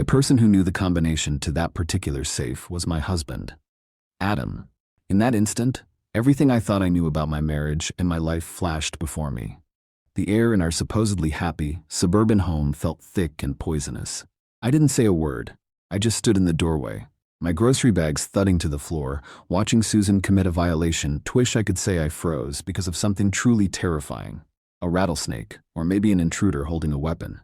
The person who knew the combination to that particular safe was my husband, Adam. In that instant, everything I thought I knew about my marriage and my life flashed before me. The air in our supposedly happy, suburban home felt thick and poisonous. I didn't say a word. I just stood in the doorway, my grocery bags thudding to the floor, watching Susan commit a violation. Wish I could say I froze because of something truly terrifying. A rattlesnake, or maybe an intruder holding a weapon.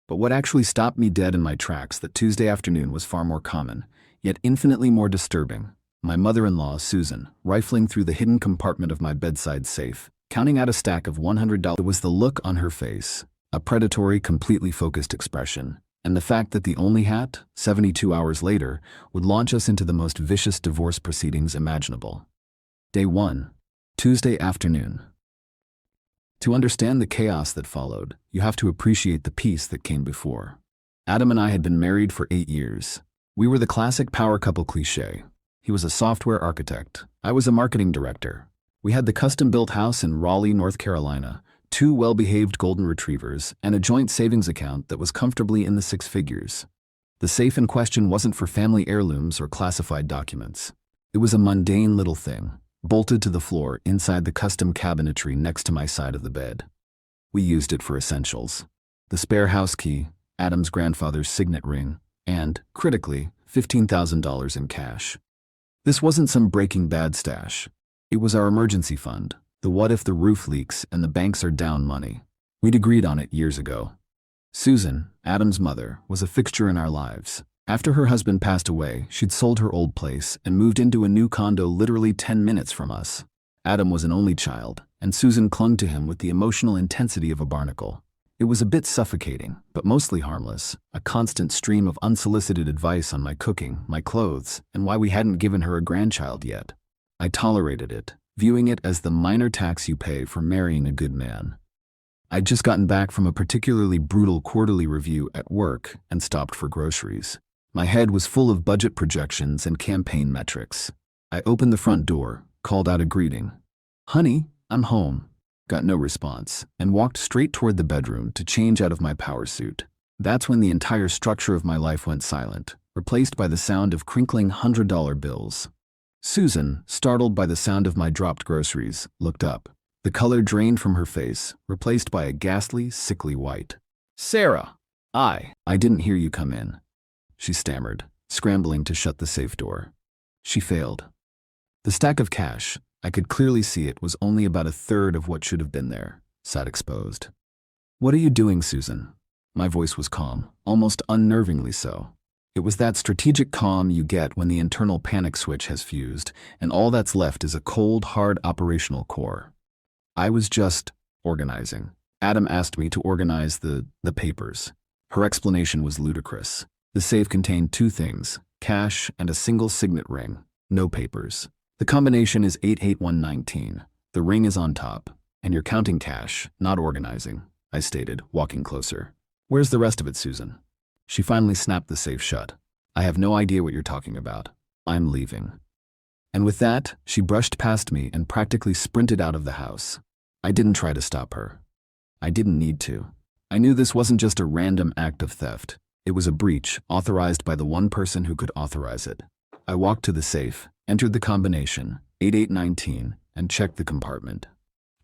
But what actually stopped me dead in my tracks that Tuesday afternoon was far more common, yet infinitely more disturbing. My mother-in-law, Susan, rifling through the hidden compartment of my bedside safe, counting out a stack of $100. It was the look on her face, a predatory, completely focused expression, and the fact that the only hat, 72 hours later, would launch us into the most vicious divorce proceedings imaginable. Day 1, Tuesday afternoon. To understand the chaos that followed, you have to appreciate the peace that came before. Adam and I had been married for 8 years. We were the classic power couple cliché. He was a software architect. I was a marketing director. We had the custom-built house in Raleigh, North Carolina, 2 well-behaved golden retrievers, and a joint savings account that was comfortably in the 6 figures. The safe in question wasn't for family heirlooms or classified documents. It was a mundane little thing, bolted to the floor inside the custom cabinetry next to my side of the bed. We used it for essentials. The spare house key, Adam's grandfather's signet ring, and, critically, $15,000 in cash. This wasn't some Breaking Bad stash. It was our emergency fund, the what if the roof leaks and the banks are down money. We'd agreed on it years ago. Susan, Adam's mother, was a fixture in our lives. After her husband passed away, she'd sold her old place and moved into a new condo literally 10 minutes from us. Adam was an only child, and Susan clung to him with the emotional intensity of a barnacle. It was a bit suffocating, but mostly harmless, a constant stream of unsolicited advice on my cooking, my clothes, and why we hadn't given her a grandchild yet. I tolerated it, viewing it as the minor tax you pay for marrying a good man. I'd just gotten back from a particularly brutal quarterly review at work and stopped for groceries. My head was full of budget projections and campaign metrics. I opened the front door, called out a greeting. "Honey, I'm home." Got no response, and walked straight toward the bedroom to change out of my power suit. That's when the entire structure of my life went silent, replaced by the sound of crinkling $100 bills. Susan, startled by the sound of my dropped groceries, looked up. The color drained from her face, replaced by a ghastly, sickly white. "Sarah, I didn't hear you come in," she stammered, scrambling to shut the safe door. She failed. The stack of cash, I could clearly see it, was only about a third of what should have been there, sat exposed. "What are you doing, Susan?" My voice was calm, almost unnervingly so. It was that strategic calm you get when the internal panic switch has fused, and all that's left is a cold, hard operational core. I was just organizing. Adam asked me to organize the papers. Her explanation was ludicrous. The safe contained 2 things, cash and a single signet ring, no papers. The combination is 88119. The ring is on top, and you're counting cash, not organizing, I stated, walking closer. "Where's the rest of it, Susan?" She finally snapped the safe shut. "I have no idea what you're talking about. I'm leaving." And with that, she brushed past me and practically sprinted out of the house. I didn't try to stop her. I didn't need to. I knew this wasn't just a random act of theft. It was a breach authorized by the one person who could authorize it. I walked to the safe, entered the combination, 8819, and checked the compartment.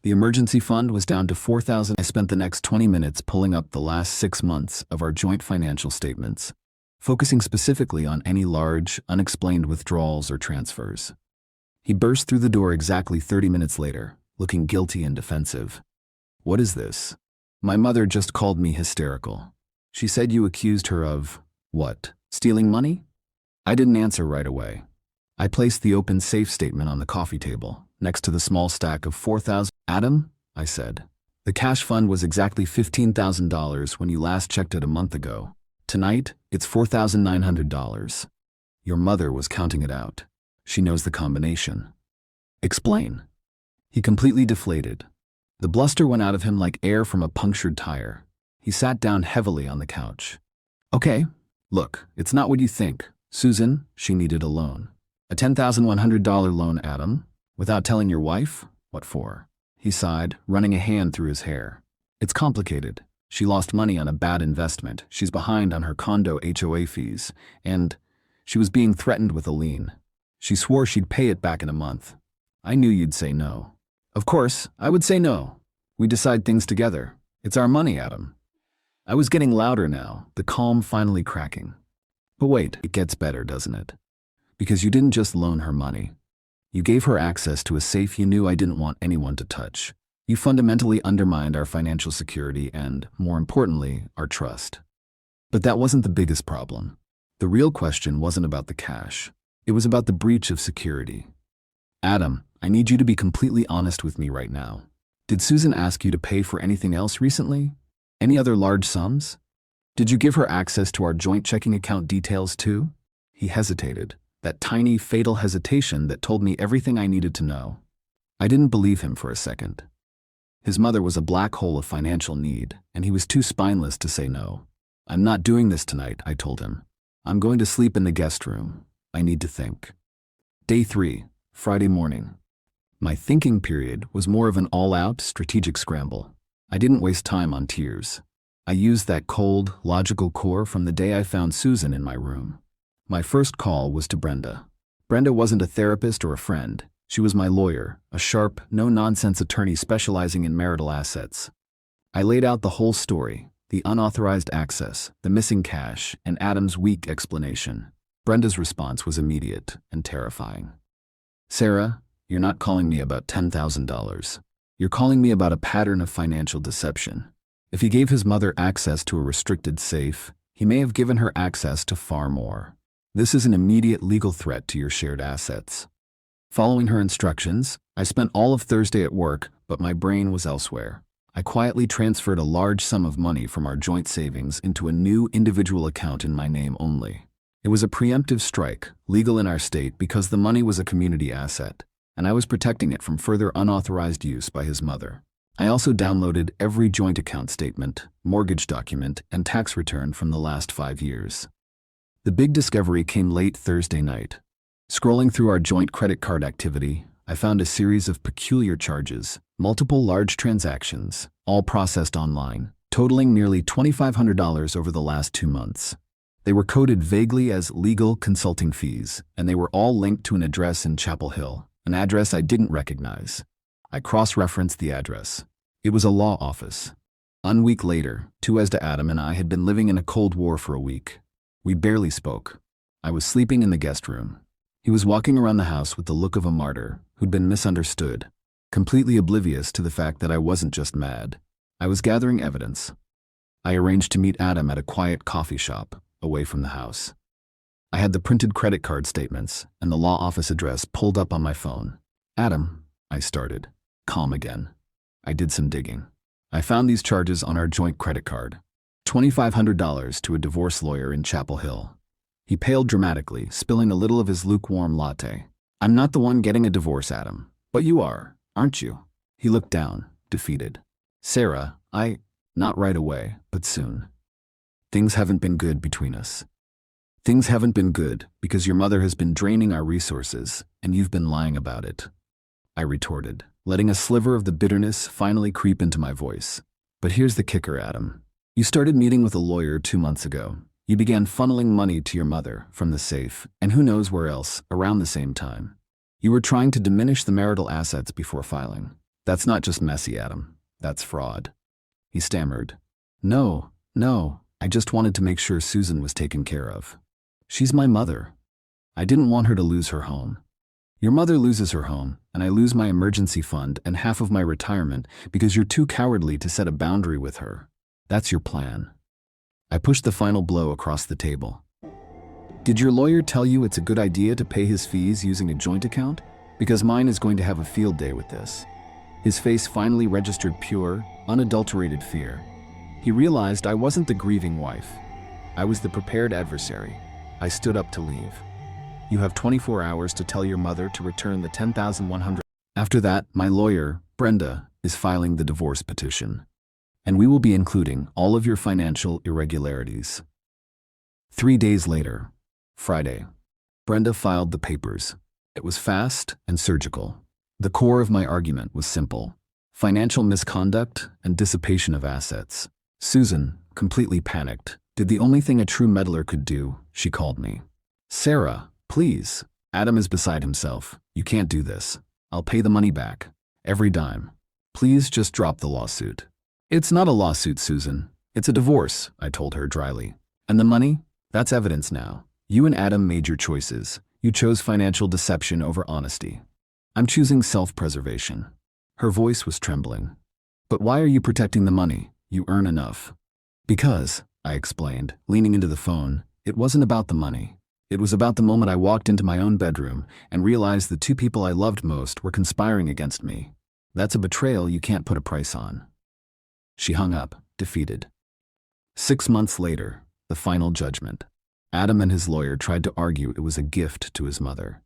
The emergency fund was down to $4,000. I spent the next 20 minutes pulling up the last 6 months of our joint financial statements, focusing specifically on any large, unexplained withdrawals or transfers. He burst through the door exactly 30 minutes later, looking guilty and defensive. "What is this?" My mother just called me hysterical. She said you accused her of, what, stealing money? I didn't answer right away. I placed the open safe statement on the coffee table, next to the small stack of $4,000. "Adam," I said, "the cash fund was exactly $15,000 when you last checked it a month ago. Tonight, it's $4,900. Your mother was counting it out. She knows the combination." "Explain." He completely deflated. The bluster went out of him like air from a punctured tire. He sat down heavily on the couch. "Okay, look, it's not what you think. Susan, she needed a loan. A $10,100 loan, Adam. Without telling your wife? What for?" He sighed, running a hand through his hair. "It's complicated. She lost money on a bad investment, she's behind on her condo HOA fees, and she was being threatened with a lien. She swore she'd pay it back in a month. I knew you'd say no. Of course, I would say no. We decide things together. It's our money, Adam. I was getting louder now, the calm finally cracking. But wait, it gets better, doesn't it? Because you didn't just loan her money. You gave her access to a safe you knew I didn't want anyone to touch. You fundamentally undermined our financial security and, more importantly, our trust. But that wasn't the biggest problem. The real question wasn't about the cash. It was about the breach of security. Adam, I need you to be completely honest with me right now. Did Susan ask you to pay for anything else recently? Any other large sums? Did you give her access to our joint checking account details too? He hesitated, that tiny, fatal hesitation that told me everything I needed to know. I didn't believe him for a second. His mother was a black hole of financial need, and he was too spineless to say no. I'm not doing this tonight, I told him. I'm going to sleep in the guest room. I need to think. Day 3, Friday morning. My thinking period was more of an all-out, strategic scramble. I didn't waste time on tears. I used that cold, logical core from the day I found Susan in my room. My first call was to Brenda. Brenda wasn't a therapist or a friend. She was my lawyer, a sharp, no-nonsense attorney specializing in marital assets. I laid out the whole story, the unauthorized access, the missing cash, and Adam's weak explanation. Brenda's response was immediate and terrifying. Sarah, you're not calling me about $10,000. You're calling me about a pattern of financial deception. If he gave his mother access to a restricted safe, he may have given her access to far more. This is an immediate legal threat to your shared assets. Following her instructions, I spent all of Thursday at work, but my brain was elsewhere. I quietly transferred a large sum of money from our joint savings into a new individual account in my name only. It was a preemptive strike, legal in our state because the money was a community asset, and I was protecting it from further unauthorized use by his mother. I also downloaded every joint account statement, mortgage document, and tax return from the last 5 years. The big discovery came late Thursday night. Scrolling through our joint credit card activity, I found a series of peculiar charges, multiple large transactions, all processed online, totaling nearly $2,500 over the last 2 months. They were coded vaguely as legal consulting fees, and they were all linked to an address in Chapel Hill, an address I didn't recognize. I cross-referenced the address. It was a law office. A week later, Tuesday Adam and I had been living in a Cold War for a week. We barely spoke. I was sleeping in the guest room. He was walking around the house with the look of a martyr who'd been misunderstood, completely oblivious to the fact that I wasn't just mad. I was gathering evidence. I arranged to meet Adam at a quiet coffee shop, away from the house. I had the printed credit card statements and the law office address pulled up on my phone. Adam, I started, calm again. I did some digging. I found these charges on our joint credit card. $2,500 to a divorce lawyer in Chapel Hill. He paled dramatically, spilling a little of his lukewarm latte. I'm not the one getting a divorce, Adam. But you are, aren't you? He looked down, defeated. Sarah, not right away, but soon. Things haven't been good between us. Things haven't been good because your mother has been draining our resources, and you've been lying about it. I retorted, letting a sliver of the bitterness finally creep into my voice. But here's the kicker, Adam. You started meeting with a lawyer 2 months ago. You began funneling money to your mother from the safe, and who knows where else, around the same time. You were trying to diminish the marital assets before filing. That's not just messy, Adam. That's fraud. He stammered. No, I just wanted to make sure Susan was taken care of. She's my mother. I didn't want her to lose her home. Your mother loses her home, and I lose my emergency fund and half of my retirement because you're too cowardly to set a boundary with her. That's your plan. I pushed the final blow across the table. Did your lawyer tell you it's a good idea to pay his fees using a joint account? Because mine is going to have a field day with this. His face finally registered pure, unadulterated fear. He realized I wasn't the grieving wife. I was the prepared adversary. I stood up to leave. You have 24 hours to tell your mother to return the $10,100. After that, my lawyer, Brenda, is filing the divorce petition. And we will be including all of your financial irregularities. 3 days later, Friday, Brenda filed the papers. It was fast and surgical. The core of my argument was simple: financial misconduct and dissipation of assets. Susan, completely panicked, did the only thing a true meddler could do. She called me. Sarah, please. Adam is beside himself. You can't do this. I'll pay the money back. Every dime. Please just drop the lawsuit. It's not a lawsuit, Susan. It's a divorce, I told her dryly. And the money? That's evidence now. You and Adam made your choices. You chose financial deception over honesty. I'm choosing self-preservation. Her voice was trembling. But why are you protecting the money? You earn enough. Because, I explained, leaning into the phone, it wasn't about the money. It was about the moment I walked into my own bedroom and realized the two people I loved most were conspiring against me. That's a betrayal you can't put a price on. She hung up, defeated. 6 months later, the final judgment. Adam and his lawyer tried to argue it was a gift to his mother.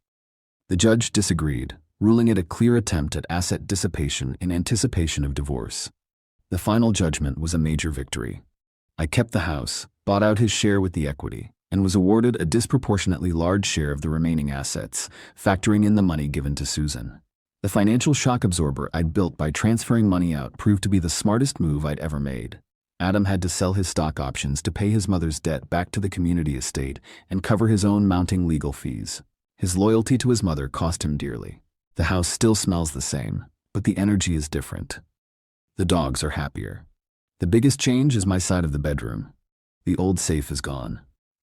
The judge disagreed, ruling it a clear attempt at asset dissipation in anticipation of divorce. The final judgment was a major victory. I kept the house, bought out his share with the equity, and was awarded a disproportionately large share of the remaining assets, factoring in the money given to Susan. The financial shock absorber I'd built by transferring money out proved to be the smartest move I'd ever made. Adam had to sell his stock options to pay his mother's debt back to the community estate and cover his own mounting legal fees. His loyalty to his mother cost him dearly. The house still smells the same, but the energy is different. The dogs are happier. The biggest change is my side of the bedroom. The old safe is gone.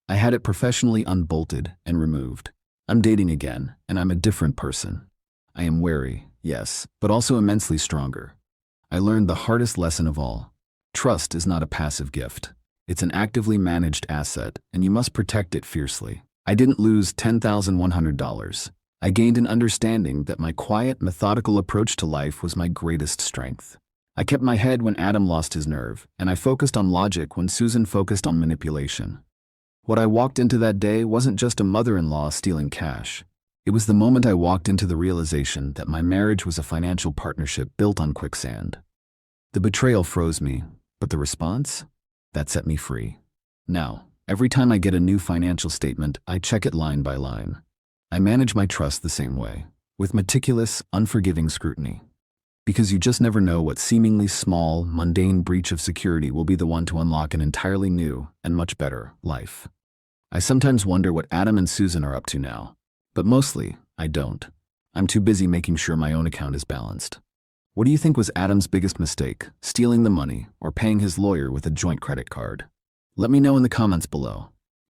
I had it professionally unbolted and removed. I'm dating again, and I'm a different person. I am wary, yes, but also immensely stronger. I learned the hardest lesson of all. Trust is not a passive gift. It's an actively managed asset, and you must protect it fiercely. I didn't lose $10,100. I gained an understanding that my quiet, methodical approach to life was my greatest strength. I kept my head when Adam lost his nerve, and I focused on logic when Susan focused on manipulation. What I walked into that day wasn't just a mother-in-law stealing cash. It was the moment I walked into the realization that my marriage was a financial partnership built on quicksand. The betrayal froze me, but the response? That set me free. Now, every time I get a new financial statement, I check it line by line. I manage my trust the same way, with meticulous, unforgiving scrutiny. Because you just never know what seemingly small, mundane breach of security will be the one to unlock an entirely new and much better life. I sometimes wonder what Adam and Susan are up to now, but mostly, I don't. I'm too busy making sure my own account is balanced. What do you think was Adam's biggest mistake, stealing the money or paying his lawyer with a joint credit card? Let me know in the comments below.